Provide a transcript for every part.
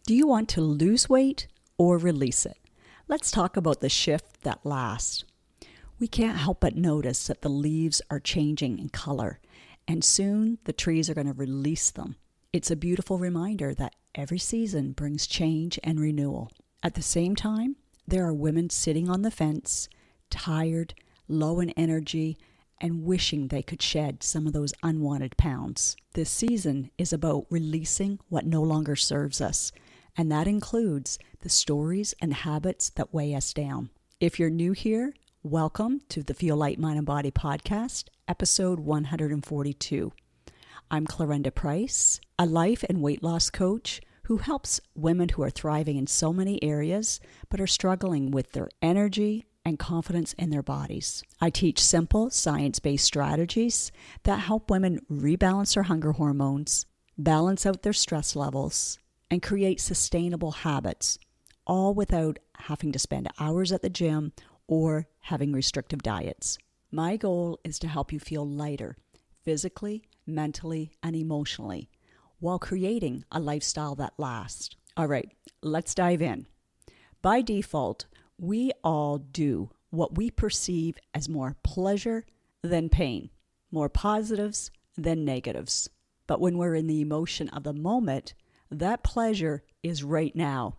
Do you want to lose weight or release it? Let's talk about the shift that lasts. We can't help but notice that the leaves are changing in color, and soon the trees are going to release them. It's a beautiful reminder that every season brings change and renewal. At the same time, there are women sitting on the fence, tired, low in energy, and wishing they could shed some of those unwanted pounds. This season is about releasing what no longer serves us, and that includes the stories and habits that weigh us down. If you're new here, welcome to the Feel Light, Mind and Body podcast, episode 142. I'm Clarenda Price, a life and weight loss coach who helps women who are thriving in so many areas but are struggling with their energy and confidence in their bodies. I teach simple, science-based strategies that help women rebalance their hunger hormones, balance out their stress levels, and create sustainable habits, all without having to spend hours at the gym or having restrictive diets. My goal is to help you feel lighter, physically, mentally, and emotionally, while creating a lifestyle that lasts. All right, let's dive in. By default, we all do what we perceive as more pleasure than pain, more positives than negatives. But when we're in the emotion of the moment, that pleasure is right now.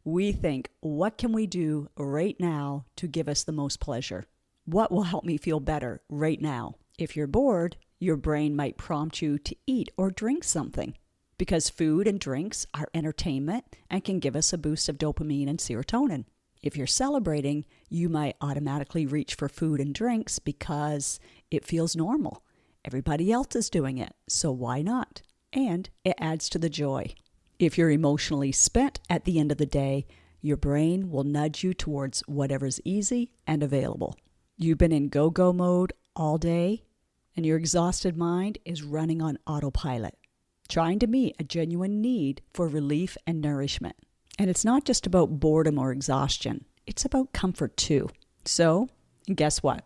We think, what can we do right now to give us the most pleasure? What will help me feel better right now? If you're bored, your brain might prompt you to eat or drink something, because food and drinks are entertainment and can give us a boost of dopamine and serotonin. If you're celebrating, you might automatically reach for food and drinks because it feels normal. Everybody else is doing it, so why not? And it adds to the joy. If you're emotionally spent at the end of the day, your brain will nudge you towards whatever's easy and available. You've been in go-go mode all day, and your exhausted mind is running on autopilot, trying to meet a genuine need for relief and nourishment. And it's not just about boredom or exhaustion. It's about comfort too. So, guess what?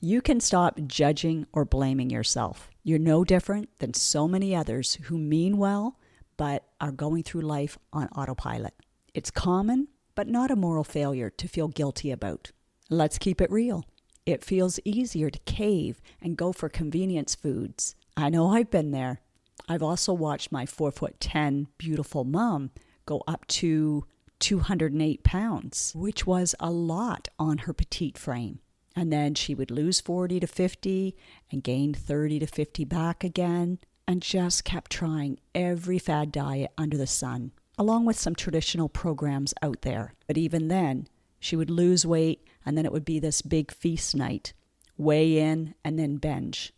You can stop judging or blaming yourself. You're no different than so many others who mean well, but are going through life on autopilot. It's common, but not a moral failure to feel guilty about. Let's keep it real. It feels easier to cave and go for convenience foods. I know I've been there. I've also watched my 4'10" beautiful mom go up to 208 pounds, which was a lot on her petite frame. And then she would lose 40 to 50 and gain 30 to 50 back again, and just kept trying every fad diet under the sun, along with some traditional programs out there. But even then, she would lose weight, and then it would be this big feast night, weigh in, and then binge.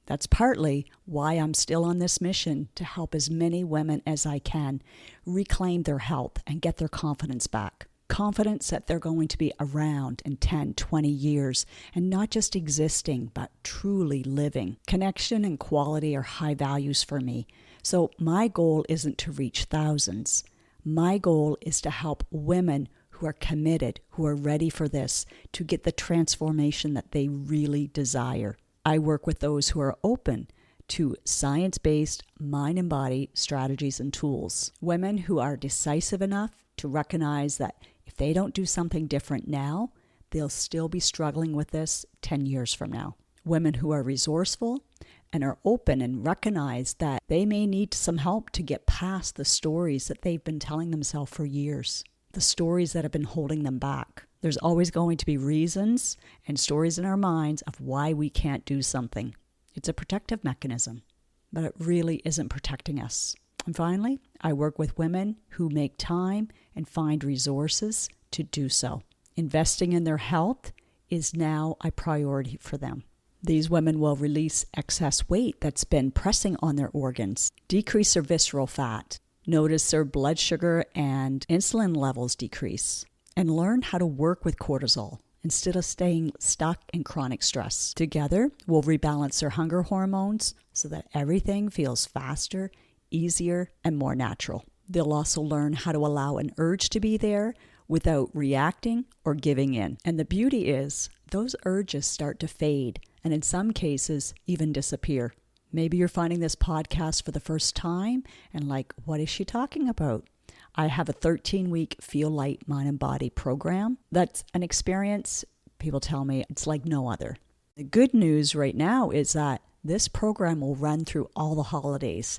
That's partly why I'm still on this mission to help as many women as I can reclaim their health and get their confidence back. Confidence that they're going to be around in 10, 20 years and not just existing, but truly living. Connection and quality are high values for me. So my goal isn't to reach thousands. My goal is to help women who are committed, who are ready for this, to get the transformation that they really desire. I work with those who are open to science-based mind and body strategies and tools. Women who are decisive enough to recognize that if they don't do something different now, they'll still be struggling with this 10 years from now. Women who are resourceful and are open and recognize that they may need some help to get past the stories that they've been telling themselves for years, the stories that have been holding them back. There's always going to be reasons and stories in our minds of why we can't do something. It's a protective mechanism, but it really isn't protecting us. And finally, I work with women who make time and find resources to do so. Investing in their health is now a priority for them. These women will release excess weight that's been pressing on their organs, decrease their visceral fat, notice their blood sugar and insulin levels decrease, and learn how to work with cortisol instead of staying stuck in chronic stress. Together, we'll rebalance their hunger hormones so that everything feels faster, easier, and more natural. They'll also learn how to allow an urge to be there without reacting or giving in. And the beauty is, those urges start to fade, and in some cases, even disappear. Maybe you're finding this podcast for the first time and like, what is she talking about? I have a 13-week Feel Light Mind and Body program. That's an experience, people tell me, it's like no other. The good news right now is that this program will run through all the holidays,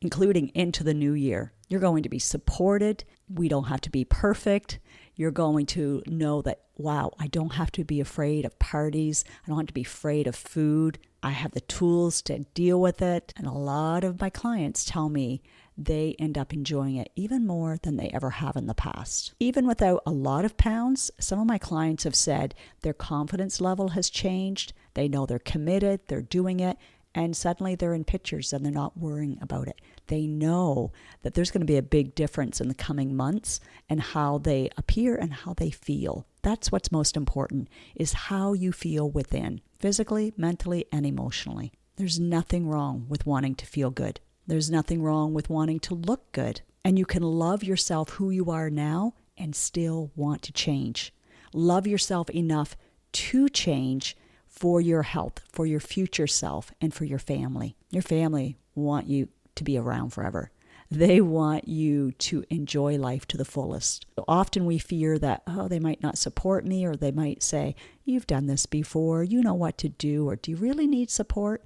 including into the new year. You're going to be supported. We don't have to be perfect. You're going to know that, wow, I don't have to be afraid of parties. I don't have to be afraid of food. I have the tools to deal with it. And a lot of my clients tell me they end up enjoying it even more than they ever have in the past. Even without a lot of pounds, some of my clients have said their confidence level has changed. They know they're committed, they're doing it, and suddenly they're in pictures and they're not worrying about it. They know that there's going to be a big difference in the coming months and how they appear and how they feel. That's what's most important, is how you feel within, physically, mentally, and emotionally. There's nothing wrong with wanting to feel good. There's nothing wrong with wanting to look good. And you can love yourself who you are now and still want to change. Love yourself enough to change for your health, for your future self, and for your family. Your family want you to be around forever. They want you to enjoy life to the fullest. Often we fear that, they might not support me, or they might say, you've done this before, you know what to do, or do you really need support?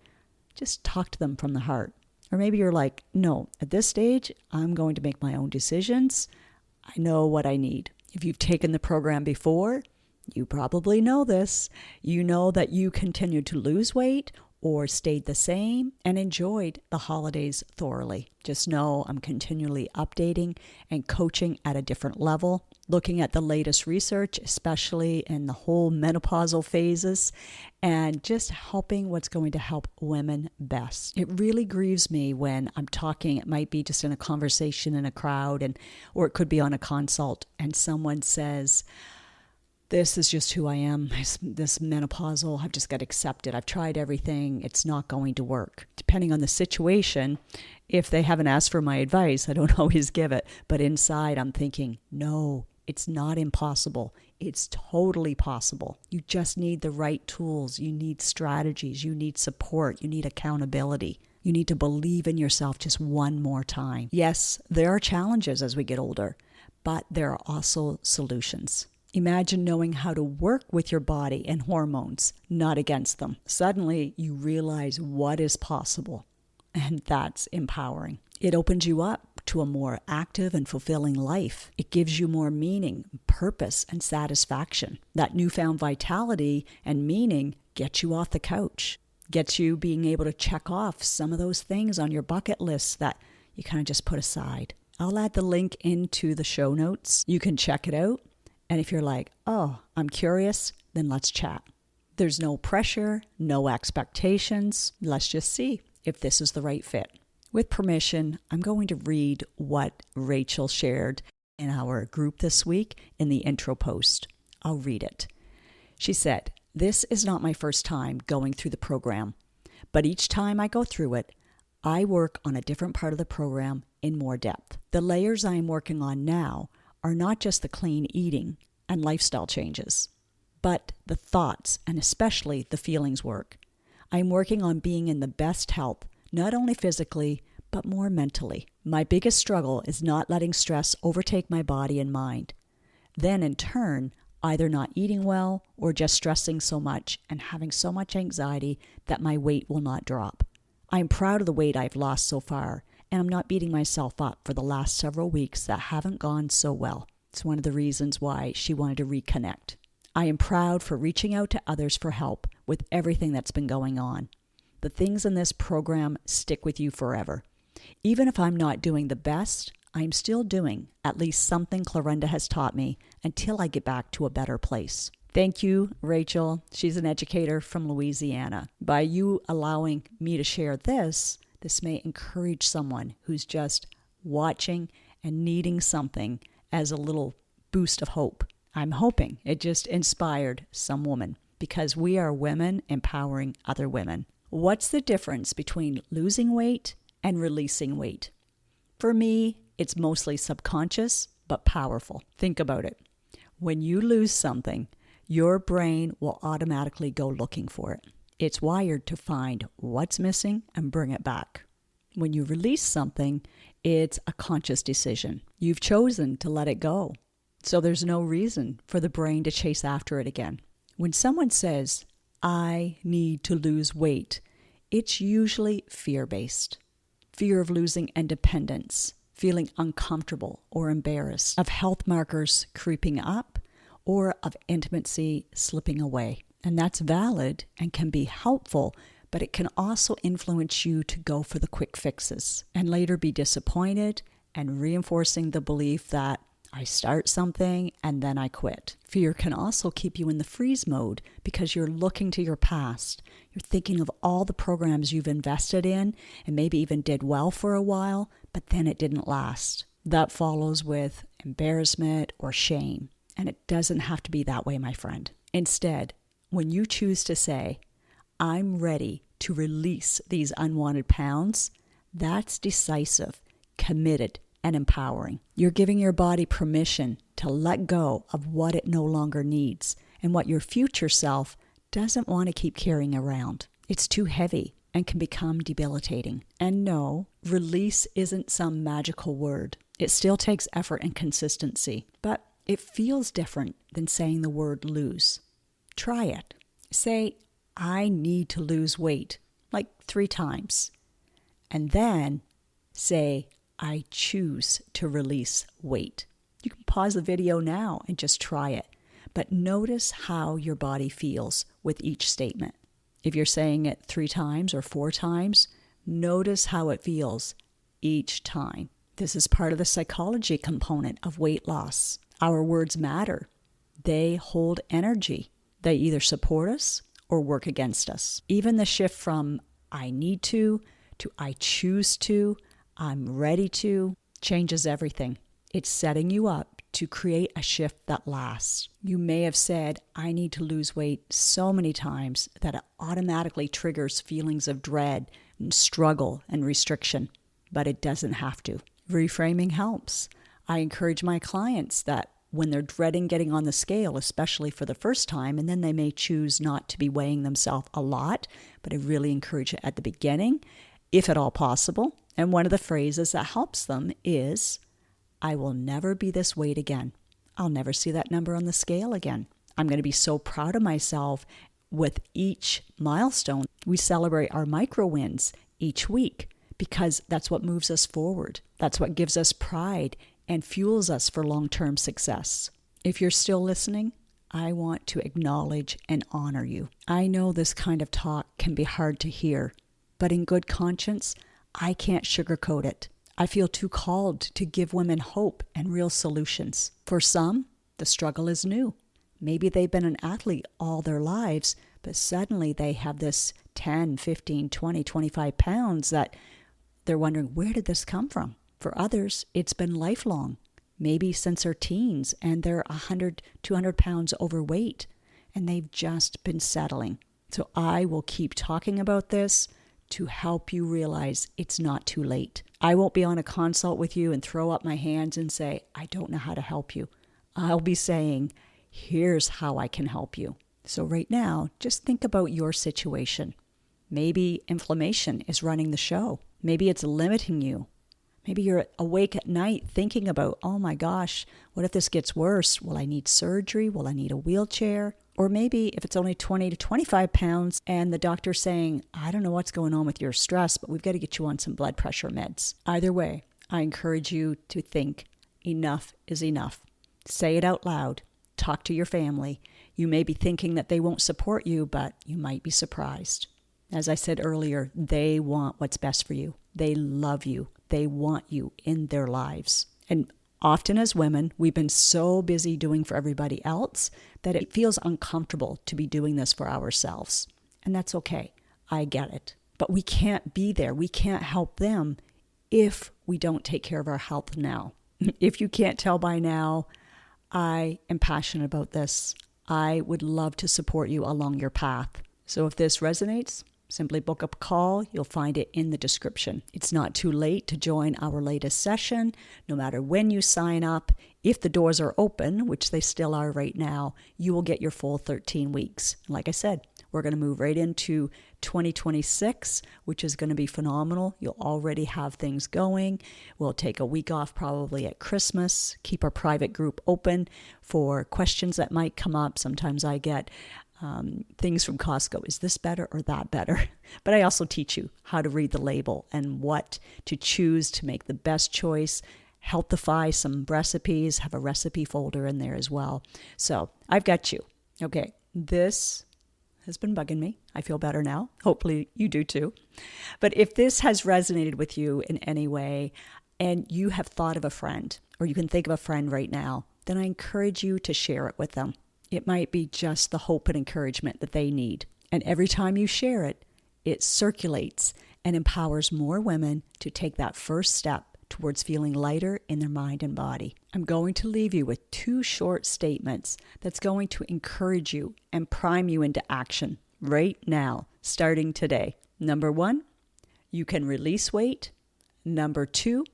Just talk to them from the heart. Or maybe you're like, no, at this stage, I'm going to make my own decisions. I know what I need. If you've taken the program before, you probably know this. You know that you continued to lose weight or stayed the same and enjoyed the holidays thoroughly. Just know I'm continually updating and coaching at a different level, looking at the latest research, especially in the whole menopausal phases, and just helping what's going to help women best. It really grieves me when I'm talking, it might be just in a conversation in a crowd, or it could be on a consult, and someone says, this is just who I am, this menopausal, I've just got to accept it. I've tried everything, it's not going to work. Depending on the situation, if they haven't asked for my advice, I don't always give it. But inside I'm thinking, no, it's not impossible. It's totally possible. You just need the right tools. You need strategies. You need support. You need accountability. You need to believe in yourself just one more time. Yes, there are challenges as we get older, but there are also solutions. Imagine knowing how to work with your body and hormones, not against them. Suddenly, you realize what is possible, and that's empowering. It opens you up to a more active and fulfilling life. It gives you more meaning, purpose, and satisfaction. That newfound vitality and meaning gets you off the couch, gets you being able to check off some of those things on your bucket list that you kind of just put aside. I'll add the link into the show notes. You can check it out. And if you're like, I'm curious, then let's chat. There's no pressure, no expectations. Let's just see if this is the right fit. With permission, I'm going to read what Rachel shared in our group this week in the intro post. I'll read it. She said, "This is not my first time going through the program, but each time I go through it, I work on a different part of the program in more depth. The layers I am working on now are not just the clean eating and lifestyle changes, but the thoughts and especially the feelings work. I'm working on being in the best health, not only physically, but more mentally. My biggest struggle is not letting stress overtake my body and mind. Then in turn, either not eating well or just stressing so much and having so much anxiety that my weight will not drop. I'm proud of the weight I've lost so far, and I'm not beating myself up for the last several weeks that haven't gone so well. It's one of the reasons why she wanted to reconnect. I am proud for reaching out to others for help with everything that's been going on. The things in this program stick with you forever. Even if I'm not doing the best, I'm still doing at least something Clarenda has taught me until I get back to a better place." Thank you, Rachel. She's an educator from Louisiana. By you allowing me to share this may encourage someone who's just watching and needing something as a little boost of hope. I'm hoping it just inspired some woman, because we are women empowering other women. What's the difference between losing weight and releasing weight? For me, it's mostly subconscious, but powerful. Think about it. When you lose something, your brain will automatically go looking for it. It's wired to find what's missing and bring it back. When you release something, It's a conscious decision. You've chosen to let it go. So there's no reason for the brain to chase after it again. When someone says, I need to lose weight, it's usually fear-based. Fear of losing independence, feeling uncomfortable or embarrassed, of health markers creeping up, or of intimacy slipping away. And that's valid and can be helpful, but it can also influence you to go for the quick fixes and later be disappointed and reinforcing the belief that I start something and then I quit. Fear can also keep you in the freeze mode because you're looking to your past. You're thinking of all the programs you've invested in and maybe even did well for a while, but then it didn't last. That follows with embarrassment or shame. And it doesn't have to be that way, my friend. Instead, when you choose to say, I'm ready to release these unwanted pounds, that's decisive, committed, and empowering. You're giving your body permission to let go of what it no longer needs and what your future self doesn't want to keep carrying around. It's too heavy and can become debilitating. And no, release isn't some magical word. It still takes effort and consistency, but it feels different than saying the word lose. Try it. Say, I need to lose weight, like 3 times. And then say, I choose to release weight. You can pause the video now and just try it. But notice how your body feels with each statement. If you're saying it 3 times or 4 times, notice how it feels each time. This is part of the psychology component of weight loss. Our words matter. They hold energy. They either support us or work against us. Even the shift from I need to I choose to, I'm ready to, changes everything. It's setting you up to create a shift that lasts. You may have said, I need to lose weight so many times that it automatically triggers feelings of dread and struggle and restriction, but it doesn't have to. Reframing helps. I encourage my clients that when they're dreading getting on the scale, especially for the first time, and then they may choose not to be weighing themselves a lot, but I really encourage it at the beginning, if at all possible. And one of the phrases that helps them is, I will never be this weight again. I'll never see that number on the scale again. I'm going to be so proud of myself. With each milestone, we celebrate our micro wins each week because that's what moves us forward. That's what gives us pride and fuels us for long-term success. If you're still listening, I want to acknowledge and honor you. I know this kind of talk can be hard to hear, but in good conscience, I can't sugarcoat it. I feel too called to give women hope and real solutions. For some, the struggle is new. Maybe they've been an athlete all their lives, but suddenly they have this 10, 15, 20, 25 pounds that they're wondering, where did this come from? For others, it's been lifelong, maybe since their teens, and they're 100, 200 pounds overweight, and they've just been settling. So I will keep talking about this to help you realize it's not too late. I won't be on a consult with you and throw up my hands and say, I don't know how to help you. I'll be saying, here's how I can help you. So right now, just think about your situation. Maybe inflammation is running the show. Maybe it's limiting you. Maybe you're awake at night thinking about, oh my gosh, what if this gets worse? Will I need surgery? Will I need a wheelchair? Or maybe if it's only 20 to 25 pounds and the doctor's saying, I don't know what's going on with your stress, but we've got to get you on some blood pressure meds. Either way, I encourage you to think enough is enough. Say it out loud. Talk to your family. You may be thinking that they won't support you, but you might be surprised. As I said earlier, they want what's best for you. They love you. They want you in their lives. And often as women, we've been so busy doing for everybody else that it feels uncomfortable to be doing this for ourselves. And that's okay. I get it. But we can't be there. We can't help them if we don't take care of our health now. If you can't tell by now, I am passionate about this. I would love to support you along your path. So if this resonates, simply book a call. You'll find it in the description. It's not too late to join our latest session. No matter when you sign up, if the doors are open, which they still are right now, you will get your full 13 weeks. Like I said, we're going to move right into 2026, which is going to be phenomenal. You'll already have things going. We'll take a week off probably at Christmas, keep our private group open for questions that might come up. Sometimes I get things from Costco. Is this better or that better? But I also teach you how to read the label and what to choose to make the best choice. Healthify some recipes, have a recipe folder in there as well. So I've got you. Okay, this has been bugging me. I feel better now. Hopefully you do too. But if this has resonated with you in any way and you have thought of a friend, or you can think of a friend right now, then I encourage you to share it with them. It might be just the hope and encouragement that they need. And every time you share it, it circulates and empowers more women to take that first step towards feeling lighter in their mind and body. I'm going to leave you with 2 short statements that's going to encourage you and prime you into action right now, starting today. Number 1, you can release weight. Number 2,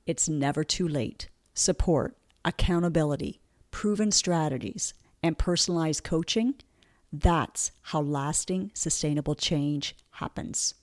it's never too late. Support, accountability, proven strategies, and personalized coaching, that's how lasting, sustainable change happens.